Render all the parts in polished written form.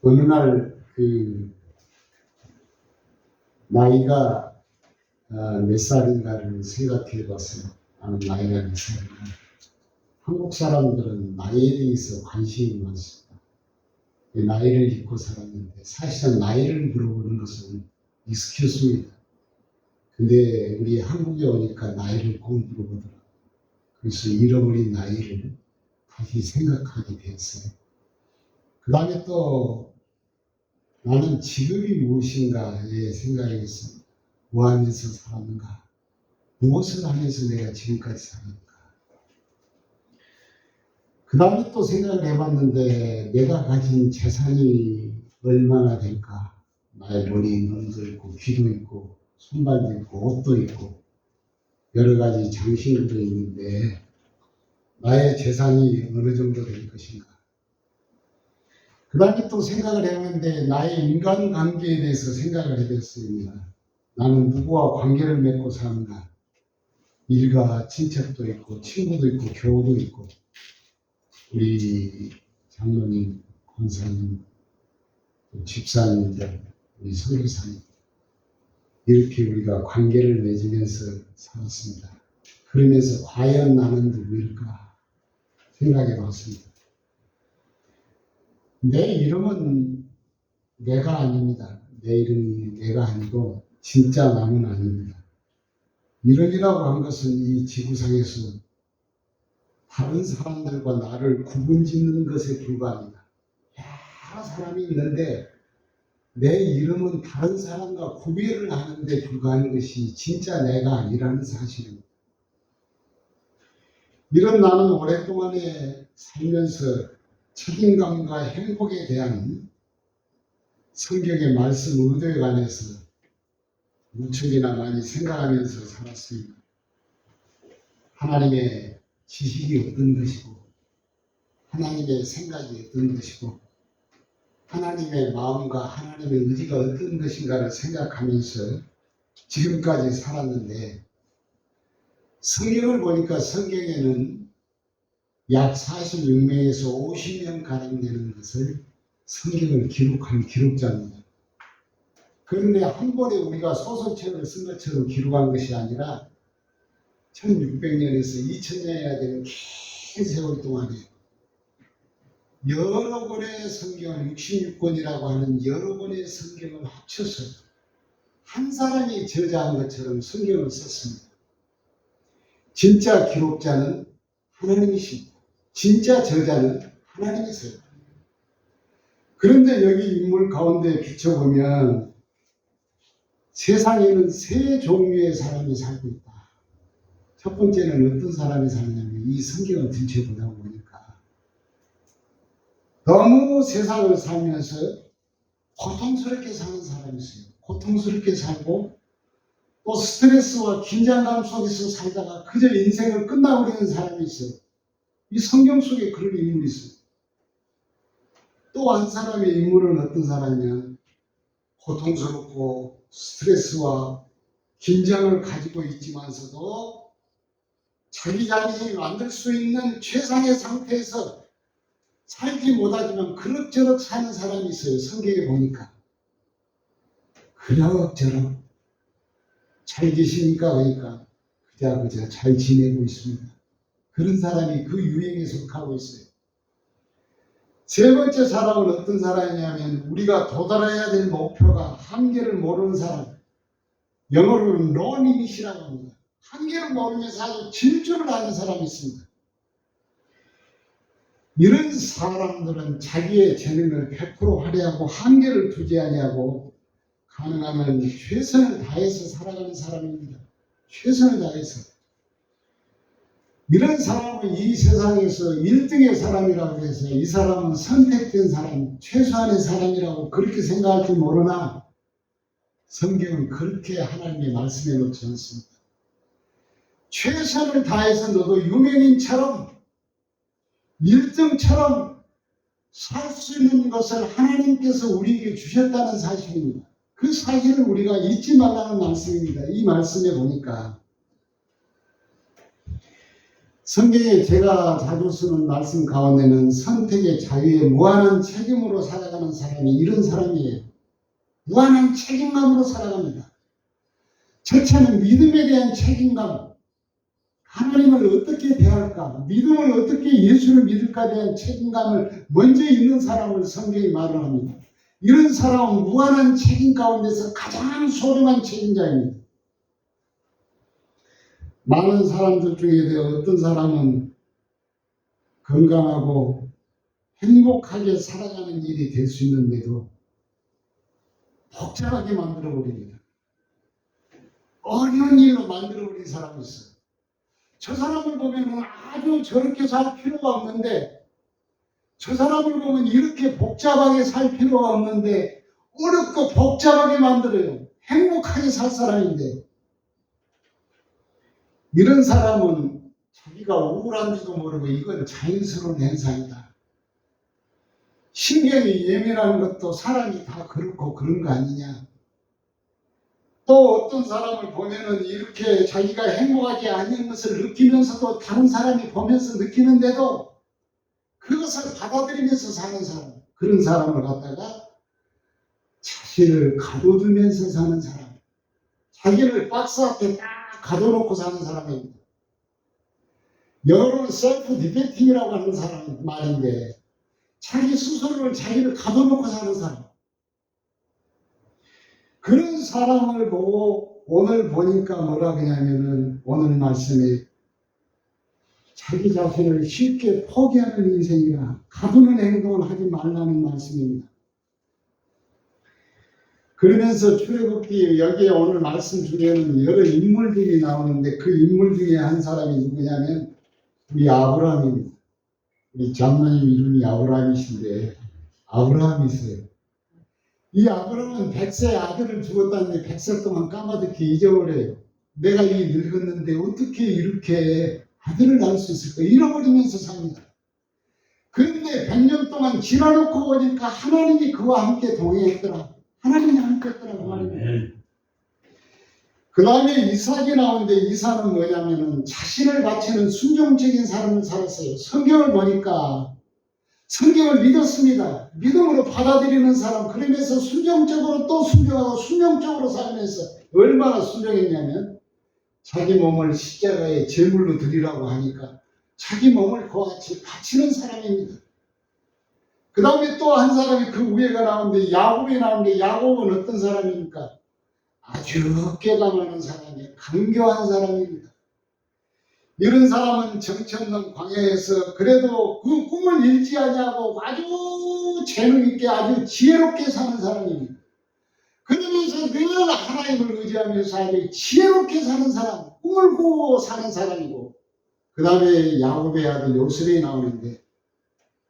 어느 날 나이가 몇 살인가를 생각해 봤어요. 나는 나이가 몇 살인가. 한국 사람들은 나이에 대해서 관심이 많습니다. 나이를 잊고 살았는데 사실은 나이를 물어보는 것은 익스큐즈입니다. 근데 우리 한국에 오니까 나이를 꼭 물어보더라고요. 그래서 잃어버린 나이를 다시 생각하게 되었어요. 그 다음에 또 나는 직업이 무엇인가에 생각이 있습니다. 뭐 하면서 살았는가? 무엇을 하면서 내가 지금까지 살았는가? 그 다음에 또 생각을 해봤는데 내가 가진 재산이 얼마나 될까? 나의 머리, 눈도 있고 귀도 있고 손발도 있고 옷도 있고 여러 가지 장신구도 있는데 나의 재산이 어느 정도 될 것인가? 그 다음에 또 생각을 해봤는데 나의 인간관계에 대해서 생각을 해봤습니다. 나는 누구와 관계를 맺고 사는가? 일가 친척도 있고 친구도 있고 교우도 있고 우리 장로님, 권사님, 집사님들, 우리 선교사님 이렇게 우리가 관계를 맺으면서 살았습니다. 그러면서 과연 나는 누구일까 생각해 봤습니다. 내 이름은 내가 아닙니다. 내 이름이 내가 아니고 진짜 나는 아닙니다. 이름이라고 한 것은 이 지구상에서 다른 사람들과 나를 구분짓는 것에 불과합니다. 여러 사람이 있는데 내 이름은 다른 사람과 구별을 하는 데 불과한 것이 진짜 내가 아니라는 사실입니다. 이런 나는 오랫동안에 살면서 책임감과 행복에 대한 성경의 말씀 의도에 관해서 무척이나 많이 생각하면서 살았습니다. 하나님의 지식이 어떤 것이고 하나님의 생각이 어떤 것이고 하나님의 마음과 하나님의 의지가 어떤 것인가를 생각하면서 지금까지 살았는데 성경을 보니까 성경에는 약 46명에서 50명 가량 되는 것을 성경을 기록한 기록자입니다. 그런데 한 번에 우리가 소설책을 쓴 것처럼 기록한 것이 아니라 1600년에서 2000년이나 되는 긴 세월 동안에 여러 권의 성경을 66권이라고 하는 여러 권의 성경을 합쳐서 한 사람이 저자한 것처럼 성경을 썼습니다. 진짜 기록자는 하나님이십니다. 진짜 저자는 하나님이세요. 그런데 여기 인물 가운데 비춰보면 세상에는 세 종류의 사람이 살고 있다. 첫 번째는 어떤 사람이 사느냐면 이 성경을 들춰보다 보니까 너무 세상을 살면서 고통스럽게 사는 사람이 있어요. 고통스럽게 살고 또 스트레스와 긴장감 속에서 살다가 그저 인생을 끝나버리는 사람이 있어요. 이 성경 속에 그런 인물이 있어요. 또 한 사람의 인물은 어떤 사람이냐? 고통스럽고 스트레스와 긴장을 가지고 있지만서도 자기 자신이 만들 수 있는 최상의 상태에서 살지 못하지만 그럭저럭 사는 사람이 있어요. 성경에 보니까. 그럭저럭 잘 계십니까? 그러니까 그저 잘 지내고 있습니다. 그런 사람이 그 유행에 속하고 있어요. 세 번째 사람은 어떤 사람이냐면 우리가 도달해야 될 목표가 한계를 모르는 사람. 영어로는 no limit이라고 합니다. 한계를 모르면서 아주 질주를 하는 사람이 있습니다. 이런 사람들은 자기의 재능을 100% 발휘하고 한계를 두지 아니하고 가능하면 최선을 다해서 살아가는 사람입니다. 최선을 다해서. 이런 사람은 이 세상에서 1등의 사람이라고 해서 이 사람은 선택된 사람, 최소한의 사람이라고 그렇게 생각할지 모르나 성경은 그렇게 하나님의 말씀해 놓지 않습니다. 최선을 다해서 너도 유명인처럼 1등처럼 살 수 있는 것을 하나님께서 우리에게 주셨다는 사실입니다. 그 사실을 우리가 잊지 말라는 말씀입니다. 이 말씀에 보니까 성경에 제가 자주 쓰는 말씀 가운데는 선택의 자유에 무한한 책임으로 살아가는 사람이 이런 사람이에요. 무한한 책임감으로 살아갑니다. 첫째는 믿음에 대한 책임감. 하나님을 어떻게 대할까? 믿음을 어떻게 예수를 믿을까에 대한 책임감을 먼저 있는 사람을 성경이 말을 합니다. 이런 사람은 무한한 책임 가운데서 가장 소중한 책임자입니다. 많은 사람들 중에 어떤 사람은 건강하고 행복하게 살아가는 일이 될 수 있는데도 복잡하게 만들어버립니다. 어려운 일로 만들어버린 사람이 있어요. 저 사람을 보면 아주 저렇게 살 필요가 없는데, 저 사람을 보면 이렇게 복잡하게 살 필요가 없는데 어렵고 복잡하게 만들어요. 행복하게 살 사람인데, 이런 사람은 자기가 우울한지도 모르고 이건 자연스러운 현상이다. 신경이 예민한 것도 사람이 다 그렇고 그런 거 아니냐. 또 어떤 사람을 보면은 이렇게 자기가 행복하지 않은 것을 느끼면서도 다른 사람이 보면서 느끼는데도 그것을 받아들이면서 사는 사람, 그런 사람을 갖다가 자신을 가둬두면서 사는 사람, 자기를 박스 앞에 딱 가둬놓고 사는 사람입니다. 영어로는 셀프 디펙팅이라고 하는 사람 말인데, 자기 스스로를 자기를 가둬놓고 사는 사람. 그런 사람을 보고 오늘 보니까 뭐라 그러냐면은, 오늘 말씀에 자기 자신을 쉽게 포기하는 인생이라 가두는 행동을 하지 말라는 말씀입니다. 그러면서 출애굽기 여기에 오늘 말씀 중에는 여러 인물들이 나오는데 그 인물 중에 한 사람이 누구냐면 우리 아브라함입니다. 우리 장로님 이름이 아브라함이신데 아브라함이세요. 이 아브라함은 100세 아들을 죽었다는데 100살 동안 까마득히 잊어버려요. 내가 이 늙었는데 어떻게 이렇게 아들을 낳을 수 있을까? 잃어버리면서 삽니다. 그런데 100년 동안 지나놓고 보니까 하나님이 그와 함께 동행했더라. 하나님이 함께 했더라고 말입니다. 그 다음에 이삭이 나오는데 이삭은 뭐냐면은 자신을 바치는 순종적인 삶을 살았어요. 성경을 보니까 성경을 믿었습니다. 믿음으로 받아들이는 사람, 그러면서 순종적으로 또 순종하고 순종적으로 살면서 얼마나 순종했냐면 자기 몸을 십자가에 제물로 드리라고 하니까 자기 몸을 그와 같이 바치는 사람입니다. 그 다음에 또 한 사람이 그 위에가 나오는데 야곱이 나오는데 야곱은 어떤 사람입니까? 아주 깨가 많은 사람이에요. 강교한 사람입니다. 이런 사람은 정처없는 광야에서 그래도 그 꿈을 잃지 아니하고 아주 재능 있게 아주 지혜롭게 사는 사람입니다. 그러면서 늘 하나님을 의지하면서 아주 지혜롭게 사는 사람, 꿈을 꾸고 사는 사람이고, 그 다음에 야곱의 아들 요셉이 나오는데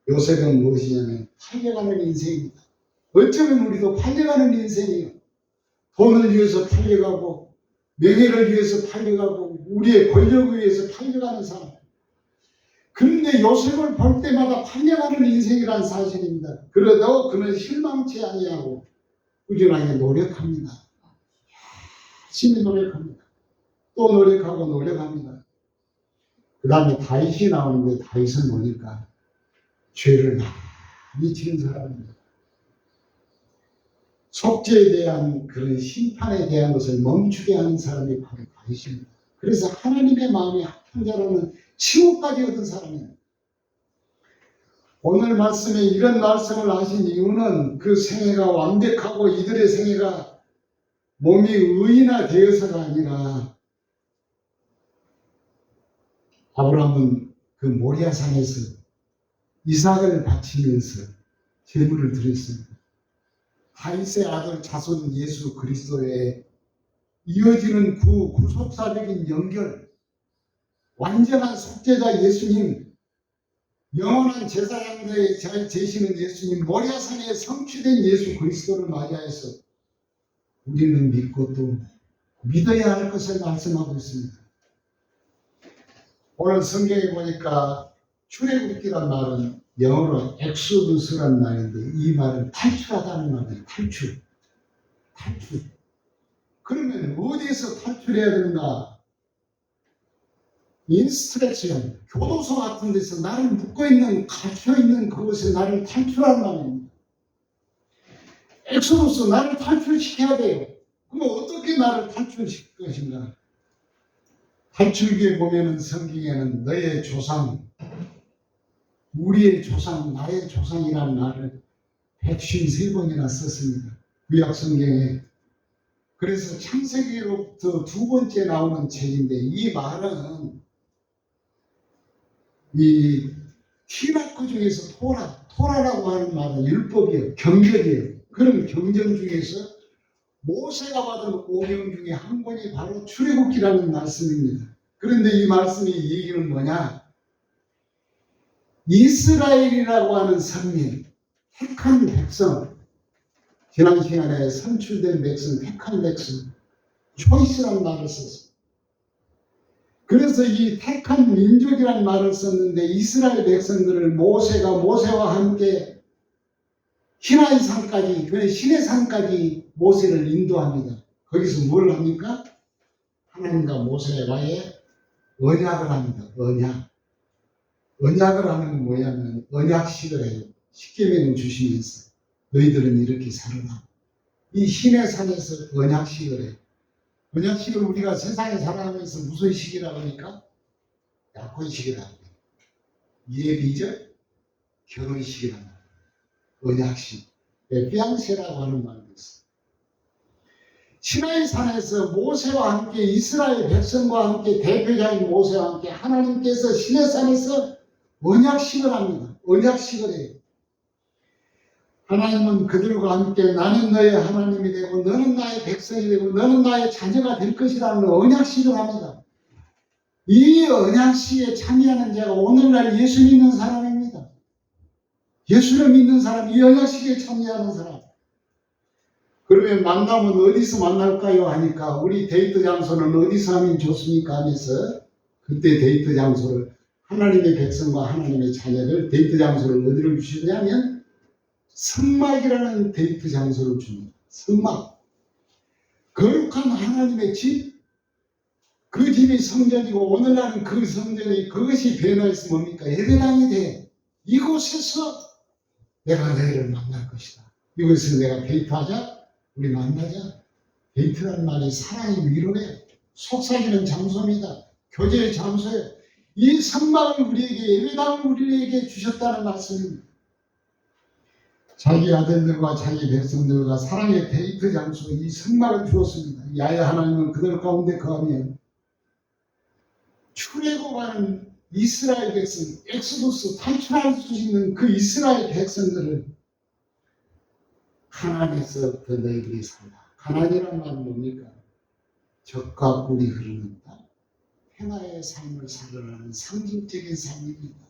요셉은 무엇이냐면 팔려가는 인생입니다. 어쩌면 우리도 팔려가는 인생이에요. 돈을 위해서 팔려가고 명예를 위해서 팔려가고 우리의 권력을 위해서 팔려가는 사람. 그런데 요셉을 볼 때마다 팔려가는 인생이라는 사실입니다. 그래도 그는 실망치 아니하고 꾸준하게 노력합니다. 열심히 노력합니다. 또 노력하고 노력합니다. 그 다음에 다윗이 나오는데 다윗은 보니까 죄를 많이 지은 사람입니다. 속죄에 대한 그런 심판에 대한 것을 멈추게 하는 사람이 바로 다윗입니다. 그래서 하나님의 마음에 합한 자라는 칭호까지 얻은 사람입니다. 오늘 말씀에 이런 말씀을 하신 이유는 그 생애가 완벽하고 이들의 생애가 몸이 의인화되어서가 아니라 아브라함은 그 모리아산에서 이삭을 바치면서 제물을 드렸습니다. 다윗의 아들 자손 예수 그리스도에 이어지는 구속사적인 연결, 완전한 속죄자 예수님, 영원한 제사장들에 잘 제시는 예수님, 모리아산에 성취된 예수 그리스도를 맞이해서 우리는 믿고 또 믿어야 할 것을 말씀하고 있습니다. 오늘 성경에 보니까 출애굽기란 말은 영어로 엑소두스란 말인데 이 말은 탈출하다는 말이에요. 탈출. 그러면 어디에서 탈출해야 되는가? 인스트럭션, 교도소 같은 데서 나를 묶어있는, 갇혀있는 그곳에 나를 탈출하는 말입니다. 엑소더스, 나를 탈출시켜야 돼요. 그럼 어떻게 나를 탈출시킬 것인가? 탈출기에 보면은 성경에는 너의 조상, 우리의 조상, 나의 조상이라는 말을 153번이나 썼습니다. 구약 성경에. 그래서 창세기로부터 두 번째 나오는 책인데, 이 말은 이 히라크 중에서 토라라고 하는 말은 율법이에요. 경전이에요. 그런 경전 중에서 모세가 받은 오경 중에 한 권이 바로 출애굽기라는 말씀입니다. 그런데 이 말씀의 얘기는 뭐냐? 이스라엘이라고 하는 선민, 택한 백성, 지난 시간에 선출된 백성, 택한 백성, 초이스라는 말을 썼습니다. 그래서 이 택한 민족이라는 말을 썼는데, 이스라엘 백성들을 모세와 함께 시나이 산까지, 그 신의 산까지 모세를 인도합니다. 거기서 뭘 합니까? 하나님과 모세와의 언약을 합니다. 언약을 하는 건 뭐냐면 언약식을 해요. 십계명을 주시면서 너희들은 이렇게 살아라. 이 신의 산에서 언약식을 해요. 언약식을 우리가 세상에 살아가면서 무슨 식이라고 하니까 약혼식이라고 해요. 예비적 결혼식이라고 해요. 언약식, 피앙세라고 하는 말도 있어요. 시나이 산에서 모세와 함께, 이스라엘 백성과 함께, 대표자인 모세와 함께 하나님께서 시내 산에서 언약식을 합니다. 언약식을 해요. 하나님은 그들과 함께 나는 너의 하나님이 되고 너는 나의 백성이 되고 너는 나의 자녀가 될 것이라는 언약식을 합니다. 이 언약식에 참여하는 자가 오늘날 예수 믿는 사람입니다. 예수를 믿는 사람, 이 언약식에 참여하는 사람. 그러면 만나면 어디서 만날까요? 하니까 우리 데이트 장소는 어디서 하면 좋습니까? 하면서 그때 데이트 장소를, 하나님의 백성과 하나님의 자녀를 데이트 장소를 어디로 주시냐면 성막이라는 데이트 장소를 줍니다. 성막. 거룩한 하나님의 집, 그 집이 성전이고 오늘날은 그 성전이, 그것이 변화해서 뭡니까? 예배당이 돼. 이곳에서 내가 너희를 만날 것이다. 이곳에서 내가 데이트하자. 우리 만나자. 데이트라는 말이 사랑의 위로예요. 속삭이는 장소입니다. 교제의 장소예요. 이 성막을 우리에게, 예배당을 우리에게 주셨다는 말씀입니다. 자기 아들들과 자기 백성들과 사랑의 데이트 장소, 이 성막을 주었습니다. 야외 하나님은 그들 가운데 거하면 출애굽하는 이스라엘 백성, 엑소더스 탈출할 수 있는 그 이스라엘 백성들을 가나안에서부터 너희들이 살라. 가나안이란 말은 뭡니까? 젖과 꿀이 흐르는 땅, 평화의 삶을 살아라는 상징적인 삶입니다.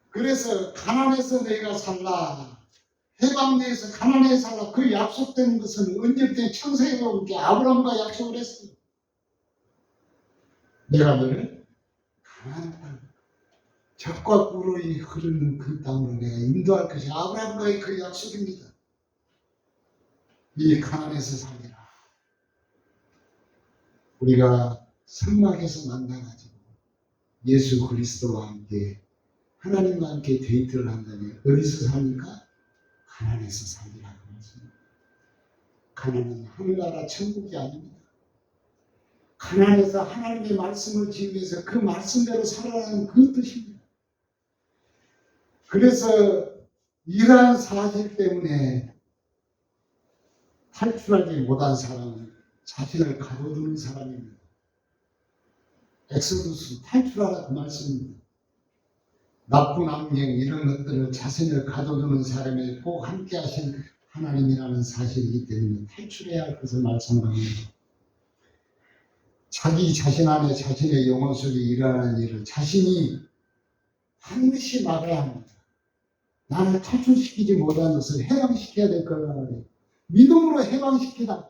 그래서 가나안에서 너희가 살라, 해방내에서 가나안에 살라, 그 약속된 것은 언제부터 창세기로부터 아브라함과 약속을 했어요. 내가 너를 가나안 땅, 젖과 꿀이 흐르는 그 땅으로 내가 인도할 것이 아브라함과의 그 약속입니다. 이 가나안에서 살리라. 우리가 성막에서 만나가지고 예수 그리스도와 함께, 하나님과 함께 데이트를 한다면 어디서 삽니까? 가나안에서 살리라고 말씀입니다. 가나안은 하늘나라 천국이 아닙니다. 가나안에서 하나님의 말씀을 지으면서 그 말씀대로 살아가는 그 뜻입니다. 그래서 이러한 사실 때문에 탈출하지 못한 사람은 자신을 가둬두는 사람입니다. 엑소더스 탈출하라 그 말씀입니다. 나쁜 암경 이런 것들을 자신을 가둬두는 사람이 꼭 함께 하신 하나님이라는 사실이기 때문에 탈출해야 할 것을 말씀합니다. 자기 자신 안에 자신의 영혼 속에 일어나는 일을 자신이 반드시 막아야 합니다. 나를 탈출시키지 못한 것을 해방시켜야 될 거라고. 믿음으로 해방시키다.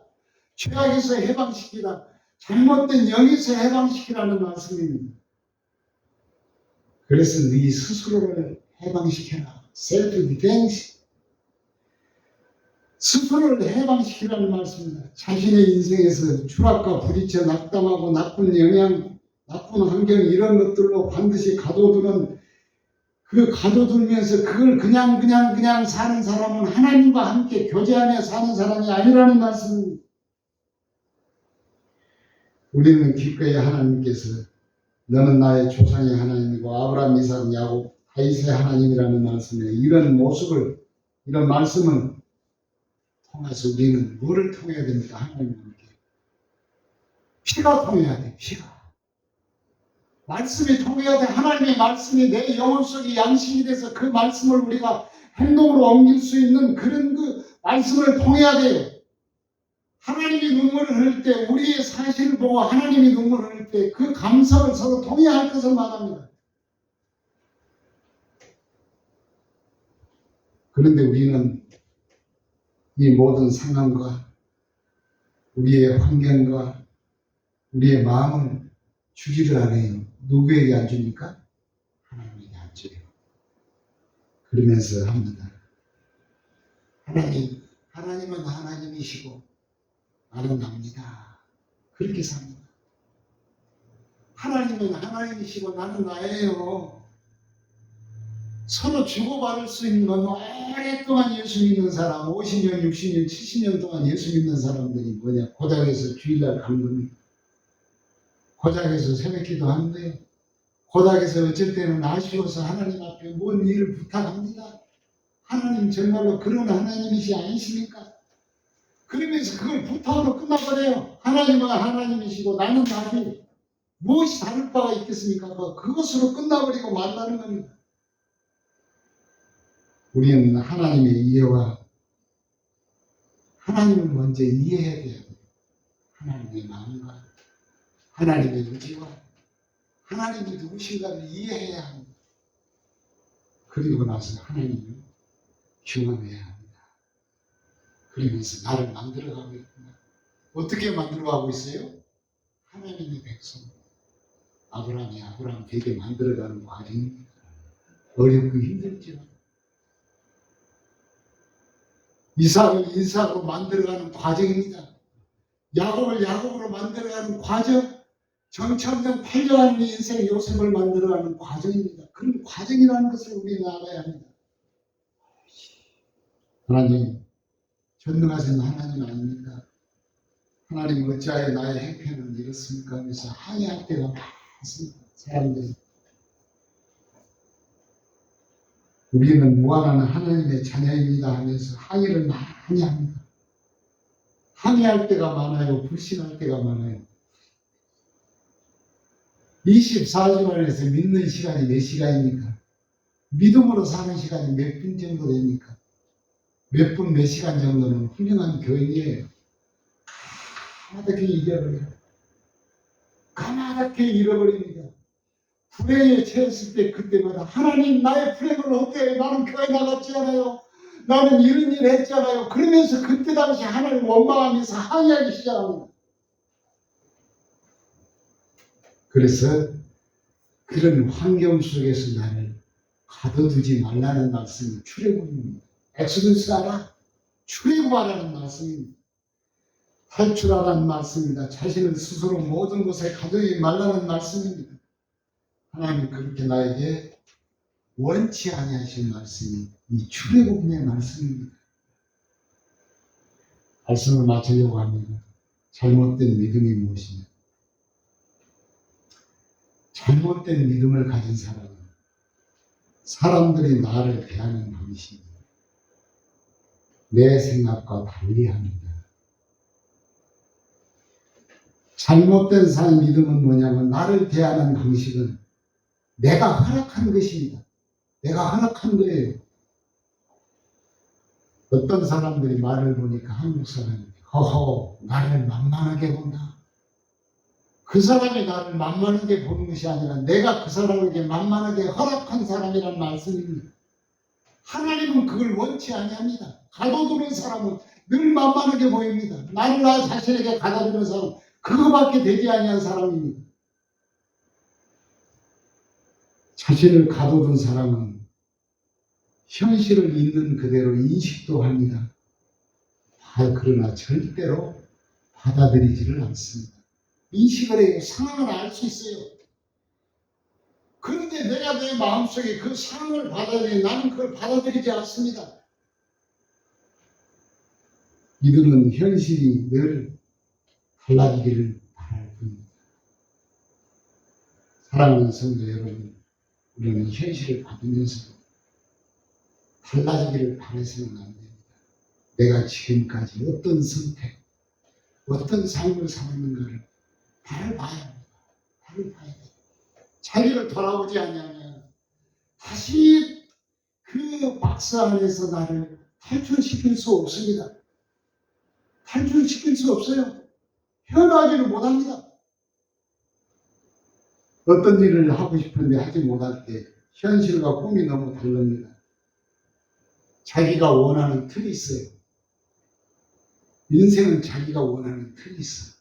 죄악에서 해방시키다. 잘못된 영에서 해방시키라는 말씀입니다. 그래서 네 스스로를 해방시켜라. 셀프 디펜스. 스스로를 해방시키라는 말씀입니다. 자신의 인생에서 추락과 부딪혀 낙담하고 나쁜 영향, 나쁜 환경 이런 것들로 반드시 가둬두는 그 가둬두면서 그걸 그냥 사는 사람은 하나님과 함께 교제하며 사는 사람이 아니라는 말씀입니다. 우리는 기꺼이 하나님께서 너는 나의 조상의 하나님이고 아브라함, 이삭, 야곱, 다윗의 하나님이라는 말씀에 이런 모습을 이런 말씀을 통해서 우리는 뭐를 통해야 됩니까? 하나님께 피가 통해야 돼. 피가 말씀이 통해야 돼. 하나님의 말씀이 내 영혼 속에 양식이 돼서 그 말씀을 우리가 행동으로 옮길 수 있는 그런 그 말씀을 통해야 돼요. 하나님이 눈물을 흘릴 때 우리의 사실을 보고 하나님이 눈물을 흘릴 때 그 감성을 서로 통해야 할 것을 말합니다. 그런데 우리는 이 모든 상황과 우리의 환경과 우리의 마음을 주기를 안 해요. 누구에게 안 줍니까? 하나님에게 안 줘요. 그러면서 합니다. 하나님은 하나님이시고 나는 납니다. 그렇게 삽니다. 하나님은 하나님이시고 나는 나예요. 서로 주고받을 수 있는 건 오랫동안 예수 믿는 사람, 50년, 60년, 70년 동안 예수 믿는 사람들이 뭐냐? 고작에서 주일날 간 겁니다. 고작에서 새벽기도 하는 거예요. 고작에서 어쩔 때는 아쉬워서 하나님 앞에 뭔 일을 부탁합니다. 하나님 정말로 그런 하나님이시 아니십니까? 그러면서 그걸 부탁으로 끝나버려요. 하나님은 하나님이시고 나는 나비. 무엇이 다를 바가 있겠습니까? 그것으로 끝나버리고 만나는 겁니다. 우리는 하나님의 이해와 하나님을 먼저 이해해야 돼요. 하나님의 마음과 하나님의 의지와 하나님이 누구신가를 이해해야 합니다. 그리고 나서 하나님을 경험해야 합니다. 그러면서 나를 만들어가고 있구나. 어떻게 만들어가고 있어요? 하나님의 백성. 아브라함 되게 만들어가는 과정입니다. 어렵고 힘들지만 이삭으로 만들어가는 과정입니다. 야곱을 야곱으로 만들어가는 과정, 정청정 팔려가는 인생 요셉을 만들어가는 과정입니다. 그런 과정이라는 것을 우리는 알아야 합니다. 하나님, 전능하신 하나님 아닙니까? 하나님 어찌하여 나의 행편은 이렇습니까? 하면서 항의할 때가 많습니다. 사람들이. 우리는 무한한 하나님의 자녀입니다 하면서 항의를 많이 합니다. 항의할 때가 많아요. 불신할 때가 많아요. 24시간에서 믿는 시간이 몇 시간입니까? 믿음으로 사는 시간이 몇 분 정도 됩니까? 몇 분, 몇 시간 정도는 훌륭한 교인이에요. 까맣게 잊어버려요. 까맣게 잃어버립니다. 불행에 처했을 때 그때마다 하나님 나의 불행을 어때요? 나는 교회 나갔지 않아요? 나는 이런 일 했잖아요. 그러면서 그때 당시 하나님 원망하면서 항의하기 시작합니다. 그래서 그런 환경 속에서 나를 가둬두지 말라는 말씀이 출애굽입니다. 엑소더스 알아? 출애굽하라는 말씀입니다. 탈출하라는 말씀입니다. 자신을 스스로 모든 곳에 가두지 말라는 말씀입니다. 하나님 그렇게 나에게 원치 아니하신 말씀이 이 출애굽의 말씀입니다. 말씀을 마치려고 합니다. 잘못된 믿음이 무엇이냐? 잘못된 믿음을 가진 사람은 사람들이 나를 대하는 방식이 내 생각과 달리합니다. 잘못된 믿음은 뭐냐면 나를 대하는 방식은 내가 허락한 것입니다. 내가 허락한 거예요. 어떤 사람들이 말을 보니까 한국 사람이 허허 나를 만만하게 본다. 그 사람이 나를 만만하게 보는 것이 아니라 내가 그 사람에게 만만하게 허락한 사람이란 말씀입니다. 하나님은 그걸 원치 아니합니다. 가둬두는 사람은 늘 만만하게 보입니다. 나를 나 자신에게 가둬두는 사람은 그거밖에 되지 아니한 사람입니다. 자신을 가둬둔 사람은 현실을 있는 그대로 인식도 합니다. 그러나 절대로 받아들이지를 않습니다. 인식을 해요. 상황을 알 수 있어요. 그런데 내가 내 마음속에 그 사랑을 받아들이니 나는 그걸 받아들이지 않습니다. 이들은 현실이 늘 달라지기를 바랄 뿐입니다. 사랑하는 성도 여러분, 우리는 현실을 받으면서 달라지기를 바라서는 안 됩니다. 내가 지금까지 어떤 선택, 어떤 삶을 살았는가를 바로 봐야 합니다. 바로 봐야 돼요. 자기를 돌아보지 않으면 다시 그 박스 안에서 나를 탈출시킬 수 없습니다. 탈출시킬 수 없어요. 헤어나지를 못합니다. 어떤 일을 하고 싶은데 하지 못할 때 현실과 꿈이 너무 다릅니다. 자기가 원하는 틀이 있어요. 인생은 자기가 원하는 틀이 있어요.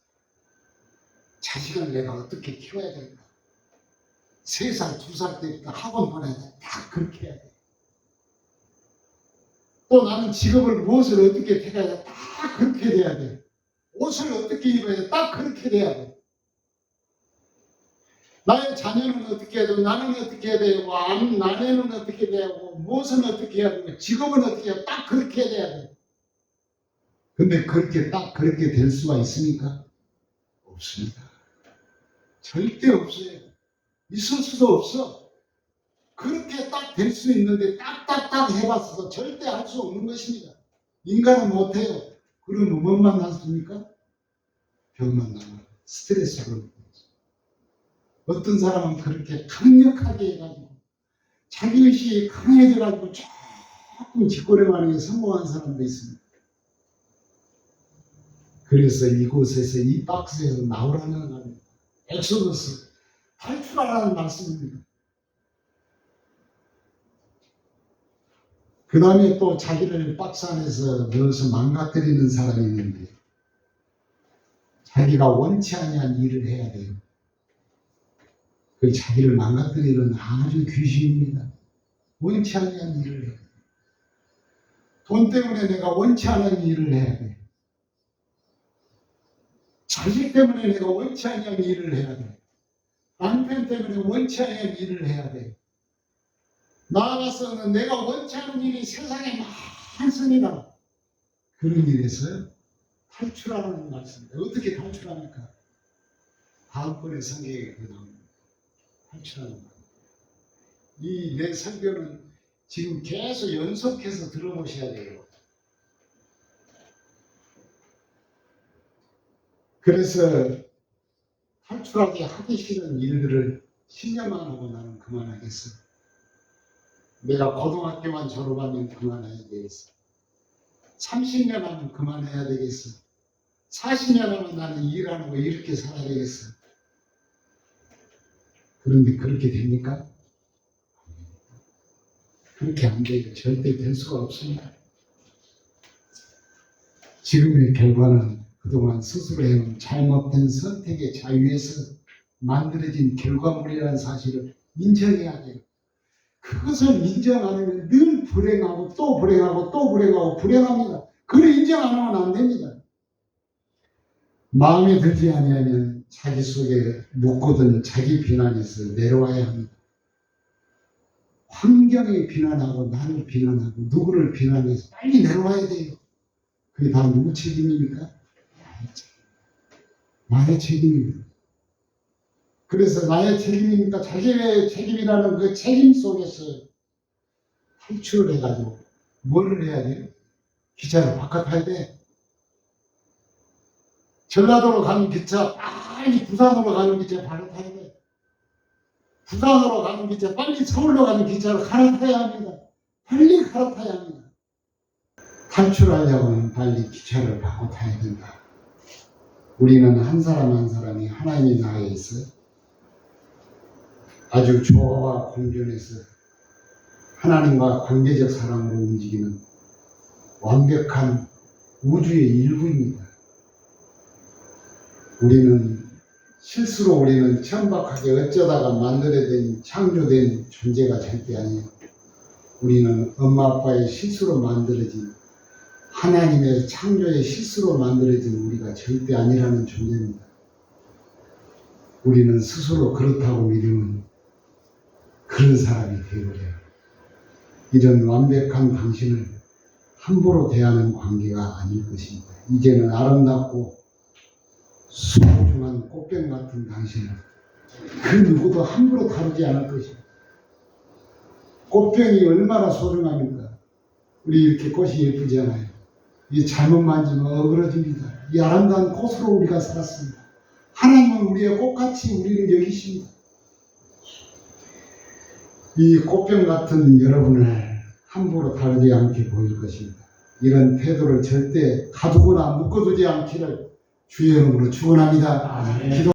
자식을 내가 어떻게 키워야 될까? 3살, 2살 때부터 학원 보내야 돼. 다 그렇게 해야 돼. 또 나는 직업을 무엇을 어떻게 택해야 돼. 다 그렇게 돼야 돼. 옷을 어떻게 입어야 돼. 딱 그렇게 돼야 돼. 나의 자녀는 어떻게 해야 되고, 나는 어떻게 해야 되고, 아내는 어떻게 해야 되고, 무엇은 어떻게 해야 되고, 직업은 어떻게 해야 되고, 딱 그렇게 돼야 돼. 근데 그렇게 딱 그렇게 될 수가 있습니까? 없습니다. 절대 없어요. 있을 수도 없어. 그렇게 딱 될 수 있는데 딱딱딱 해봤어도 절대 할 수 없는 것입니다. 인간은 못해요. 그러면 뭐만 났습니까? 병만 나고 스트레스로. 어떤 사람은 그렇게 강력하게 해가지고 자기의식이 강해져가지고 조금 짓고래만하는 게 성공한 사람도 있습니다. 그래서 이곳에서 이 박스에서 나오라는 말입니다. 엑소더스, 탈출하라는 말씀입니다. 그 다음에 또 자기를 박스 안에서 넣어서 망가뜨리는 사람이 있는데 자기가 원치 아니한 일을 해야 돼요. 그 자기를 망가뜨리는 아주 귀신입니다. 원치 아니한 일을 해야 돼. 돈 때문에 내가 원치 않은 일을 해야 돼. 자식 때문에 내가 원치 않은 일을 해야 돼. 남편 때문에 원치 않은 일을 해야 돼. 나아가서는 내가 원치 않은 일이 세상에 많습니다. 그런 일에서 탈출하라는 말씀입니다. 어떻게 탈출합니까? 다음번에 성경에 나옵니다. 탈출하는 말. 이 내 설교는 지금 계속 연속해서 들어보셔야 돼요. 그래서 탈출하기 하기 싫은 일들을 10년만 하고 나는 그만하겠어. 내가 고등학교만 졸업하면 그만해야 되겠어. 30년 하면 그만해야 되겠어. 40년 하면 나는 일하는 거 이렇게 살아야 되겠어. 그런데 그렇게 됩니까? 그렇게 안 돼요. 절대 될 수가 없습니다. 지금의 결과는 그동안 스스로 해온 잘못된 선택의 자유에서 만들어진 결과물이라는 사실을 인정해야 돼요. 그것을 인정 안 하면 늘 불행하고 또 불행하고 또 불행하고 불행합니다. 그걸 인정 안 하면 안 됩니다. 마음에 들지 아니하면 자기 속에 묻고든 자기 비난에서 내려와야 합니다. 환경에 비난하고 나를 비난하고 누구를 비난해서 빨리 내려와야 돼요. 그게 다 누구 책임입니까? 나의 책임입니다. 그래서 나의 책임이니까 자기의 책임이라는 그 책임 속에서 탈출을 해가지고 뭐를 해야 돼요? 기차를 바꿔 타야 돼. 전라도로 가는 기차 빨리 부산으로 가는 기차 바로 타야 돼. 부산으로 가는 기차 빨리 서울로 가는 기차를 갈아타야 합니다. 빨리 갈아타야 합니다. 탈출하려면 빨리 기차를 바꿔 타야 된다. 우리는 한 사람 한 사람이 하나님의 나라에서 아주 조화와 공존해서 하나님과 관계적 사랑으로 움직이는 완벽한 우주의 일부입니다. 우리는 천박하게 어쩌다가 만들어진 창조된 존재가 절대 아니에요. 우리는 엄마 아빠의 실수로 만들어진 하나님의 창조의 실수로 만들어진 우리가 절대 아니라는 존재입니다. 우리는 스스로 그렇다고 믿으면 그런 사람이 되어버려요. 이런 완벽한 당신을 함부로 대하는 관계가 아닐 것입니다. 이제는 아름답고 소중한 꽃병 같은 당신을 그 누구도 함부로 다루지 않을 것입니다. 꽃병이 얼마나 소중합니까? 우리 이렇게 꽃이 예쁘지 않아요? 이 잘못 만지면 어그러집니다. 이 아름다운 꽃으로 우리가 살았습니다. 하나님은 우리의 꽃같이 우리를 여기십니다. 이 꽃병 같은 여러분을 함부로 다루지 않게 보일 것입니다. 이런 태도를 절대 가두거나 묶어두지 않기를 주의 이름으로 축원합니다.